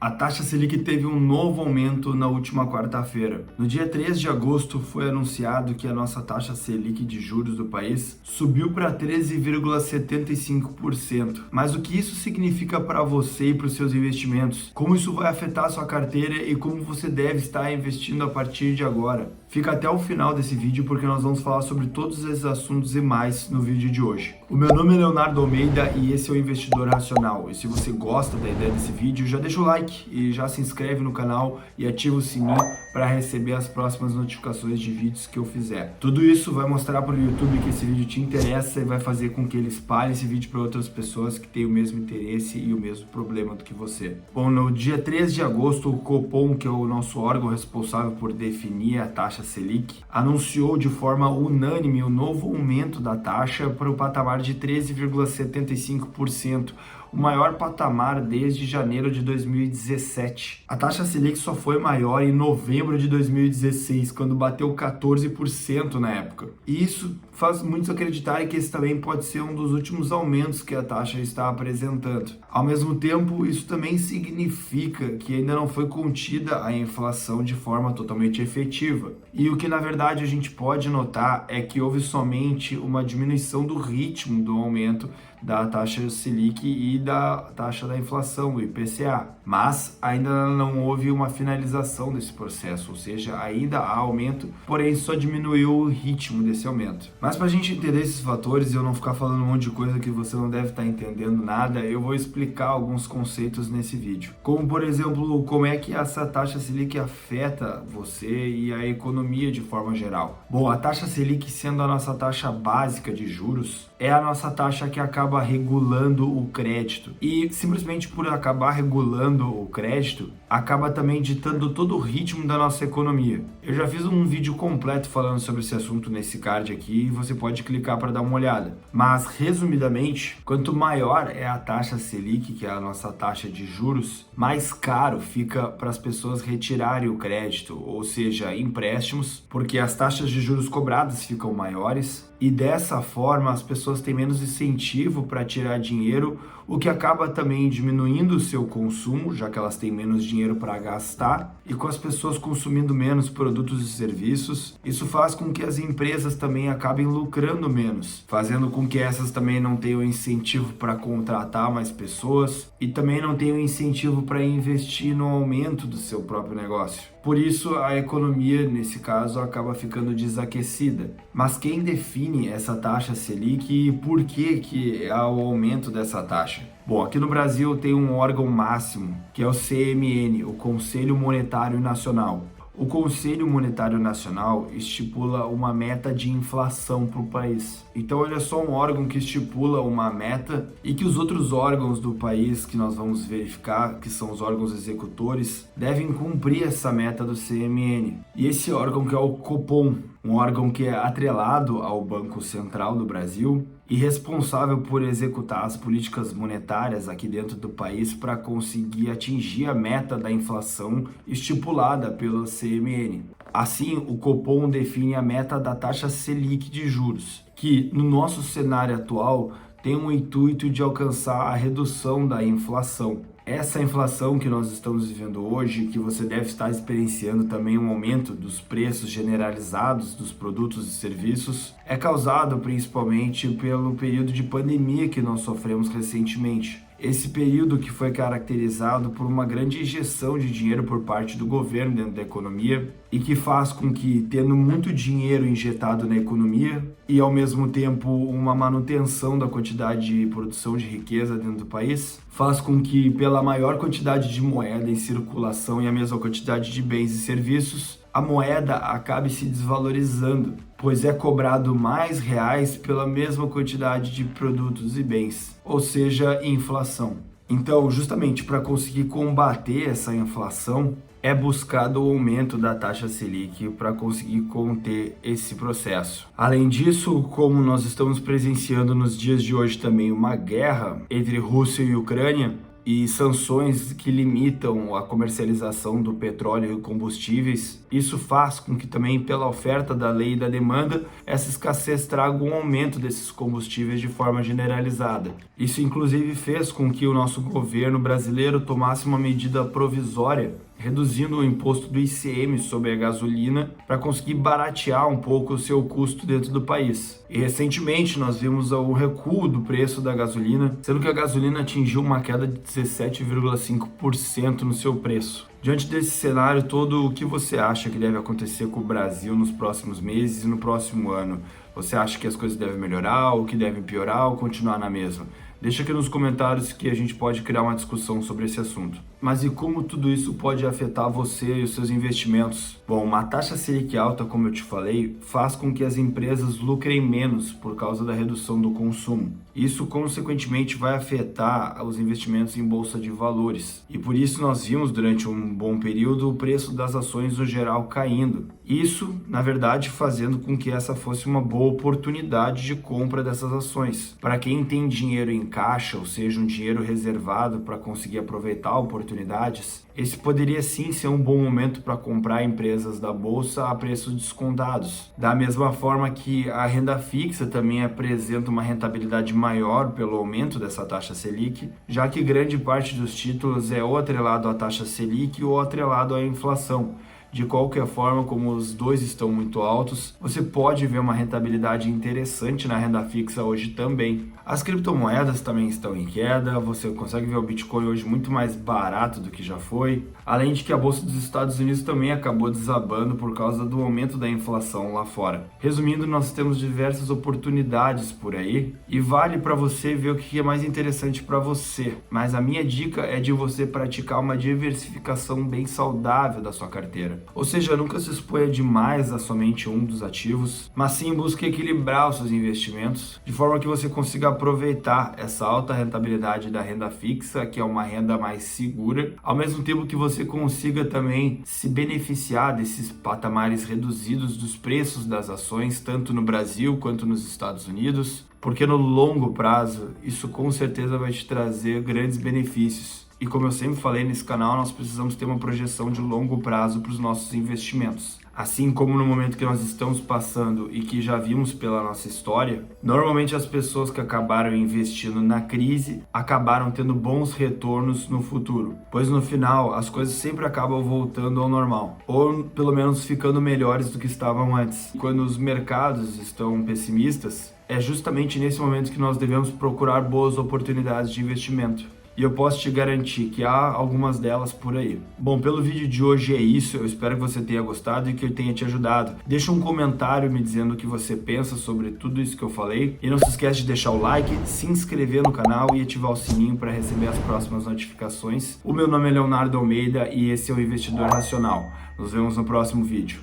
A taxa Selic teve um novo aumento na última quarta-feira. No dia 3 de agosto foi anunciado que a nossa taxa Selic de juros do país subiu para 13,75%. Mas o que isso significa para você e para os seus investimentos? Como isso vai afetar a sua carteira e como você deve estar investindo a partir de agora? Fica até o final desse vídeo porque nós vamos falar sobre todos esses assuntos e mais no vídeo de hoje. O meu nome é Leonardo Almeida e esse é o Investidor Racional. E se você gosta da ideia desse vídeo, já deixa o like e já se inscreve no canal e ativa o sininho para receber as próximas notificações de vídeos que eu fizer. Tudo isso vai mostrar para o YouTube que esse vídeo te interessa e vai fazer com que ele espalhe esse vídeo para outras pessoas que têm o mesmo interesse e o mesmo problema do que você. Bom, no dia 3 de agosto, o Copom, que é o nosso órgão responsável por definir a taxa Selic, anunciou de forma unânime o novo aumento da taxa para o patamar de 13,75%, o maior patamar desde janeiro de 2017. A taxa Selic só foi maior em novembro de 2016, quando bateu 14% na época. E isso faz muitos acreditarem que esse também pode ser um dos últimos aumentos que a taxa está apresentando. Ao mesmo tempo, isso também significa que ainda não foi contida a inflação de forma totalmente efetiva. E o que na verdade a gente pode notar é que houve somente uma diminuição do ritmo do aumento da taxa Selic e da taxa da inflação, o IPCA. Mas ainda não houve uma finalização desse processo, ou seja, ainda há aumento, porém só diminuiu o ritmo desse aumento. Mas para a gente entender esses fatores e eu não ficar falando um monte de coisa que você não deve estar entendendo nada, eu vou explicar alguns conceitos nesse vídeo. Como, por exemplo, como é que essa taxa Selic afeta você e a economia de forma geral. Bom, a taxa Selic, sendo a nossa taxa básica de juros, é a nossa taxa que acaba regulando o crédito. E simplesmente por acabar regulando o crédito, acaba também ditando todo o ritmo da nossa economia. Eu já fiz um vídeo completo falando sobre esse assunto nesse card aqui e você pode clicar para dar uma olhada. Mas, resumidamente, quanto maior é a taxa Selic, que é a nossa taxa de juros, mais caro fica para as pessoas retirarem o crédito, ou seja, empréstimos, porque as taxas de juros cobradas ficam maiores e dessa forma as pessoas têm menos incentivo para tirar dinheiro, o que acaba também diminuindo o seu consumo, já que elas têm menos dinheiro para gastar, e com as pessoas consumindo menos produtos e serviços, isso faz com que as empresas também acabem lucrando menos, fazendo com que essas também não tenham incentivo para contratar mais pessoas e também não tenham incentivo para investir no aumento do seu próprio negócio. Por isso, a economia, nesse caso, acaba ficando desaquecida. Mas quem define essa taxa Selic e por que há o aumento dessa taxa? Bom, aqui no Brasil tem um órgão máximo, que é o CMN, o Conselho Monetário Nacional. O Conselho Monetário Nacional estipula uma meta de inflação para o país. Então ele é só um órgão que estipula uma meta e que os outros órgãos do país que nós vamos verificar, que são os órgãos executores, devem cumprir essa meta do CMN. E esse órgão que é o Copom, um órgão que é atrelado ao Banco Central do Brasil e responsável por executar as políticas monetárias aqui dentro do país para conseguir atingir a meta da inflação estipulada pelo CMN. Assim, o Copom define a meta da taxa Selic de juros, que no nosso cenário atual tem o intuito de alcançar a redução da inflação. Essa inflação que nós estamos vivendo hoje, que você deve estar experienciando também um aumento dos preços generalizados dos produtos e serviços, é causado principalmente pelo período de pandemia que nós sofremos recentemente. Esse período que foi caracterizado por uma grande injeção de dinheiro por parte do governo dentro da economia e que faz com que, tendo muito dinheiro injetado na economia e ao mesmo tempo uma manutenção da quantidade de produção de riqueza dentro do país, faz com que, pela maior quantidade de moeda em circulação e a mesma quantidade de bens e serviços, a moeda acabe se desvalorizando, pois é cobrado mais reais pela mesma quantidade de produtos e bens, ou seja, inflação. Então, justamente para conseguir combater essa inflação, é buscado o aumento da taxa Selic para conseguir conter esse processo. Além disso, como nós estamos presenciando nos dias de hoje também uma guerra entre Rússia e Ucrânia, e sanções que limitam a comercialização do petróleo e combustíveis, isso faz com que também pela oferta da lei e da demanda, essa escassez traga um aumento desses combustíveis de forma generalizada. Isso inclusive fez com que o nosso governo brasileiro tomasse uma medida provisória reduzindo o imposto do ICM sobre a gasolina para conseguir baratear um pouco o seu custo dentro do país. E recentemente nós vimos o recuo do preço da gasolina, sendo que a gasolina atingiu uma queda de 17,5% no seu preço. Diante desse cenário todo, o que você acha que deve acontecer com o Brasil nos próximos meses e no próximo ano? Você acha que as coisas devem melhorar, ou que devem piorar, ou continuar na mesma? Deixa aqui nos comentários que a gente pode criar uma discussão sobre esse assunto. Mas e como tudo isso pode afetar você e os seus investimentos? Bom, uma taxa Selic alta, como eu te falei, faz com que as empresas lucrem menos por causa da redução do consumo. Isso, consequentemente, vai afetar os investimentos em bolsa de valores. E por isso nós vimos durante um bom período o preço das ações no geral caindo. Isso, na verdade, fazendo com que essa fosse uma boa oportunidade de compra dessas ações. Para quem tem dinheiro em caixa, ou seja, um dinheiro reservado para conseguir aproveitar oportunidades, esse poderia sim ser um bom momento para comprar empresas da bolsa a preços descontados. Da mesma forma que a renda fixa também apresenta uma rentabilidade maior pelo aumento dessa taxa Selic, já que grande parte dos títulos é ou atrelado à taxa Selic ou atrelado à inflação. De qualquer forma, como os dois estão muito altos, você pode ver uma rentabilidade interessante na renda fixa hoje também. As criptomoedas também estão em queda, você consegue ver o Bitcoin hoje muito mais barato do que já foi, além de que a Bolsa dos Estados Unidos também acabou desabando por causa do aumento da inflação lá fora. Resumindo, nós temos diversas oportunidades por aí e vale para você ver o que é mais interessante para você. Mas a minha dica é de você praticar uma diversificação bem saudável da sua carteira. Ou seja, nunca se exponha demais a somente um dos ativos, mas sim busque equilibrar os seus investimentos de forma que você consiga aproveitar essa alta rentabilidade da renda fixa, que é uma renda mais segura, ao mesmo tempo que você consiga também se beneficiar desses patamares reduzidos dos preços das ações, tanto no Brasil quanto nos Estados Unidos, porque no longo prazo isso com certeza vai te trazer grandes benefícios. E como eu sempre falei nesse canal, nós precisamos ter uma projeção de longo prazo para os nossos investimentos. Assim como no momento que nós estamos passando e que já vimos pela nossa história, normalmente as pessoas que acabaram investindo na crise acabaram tendo bons retornos no futuro, pois no final as coisas sempre acabam voltando ao normal, ou pelo menos ficando melhores do que estavam antes. Quando os mercados estão pessimistas, é justamente nesse momento que nós devemos procurar boas oportunidades de investimento. E eu posso te garantir que há algumas delas por aí. Bom, pelo vídeo de hoje é isso, eu espero que você tenha gostado e que eu tenha te ajudado. Deixa um comentário me dizendo o que você pensa sobre tudo isso que eu falei. E não se esquece de deixar o like, se inscrever no canal e ativar o sininho para receber as próximas notificações. O meu nome é Leonardo Almeida e esse é o Investidor Racional. Nos vemos no próximo vídeo.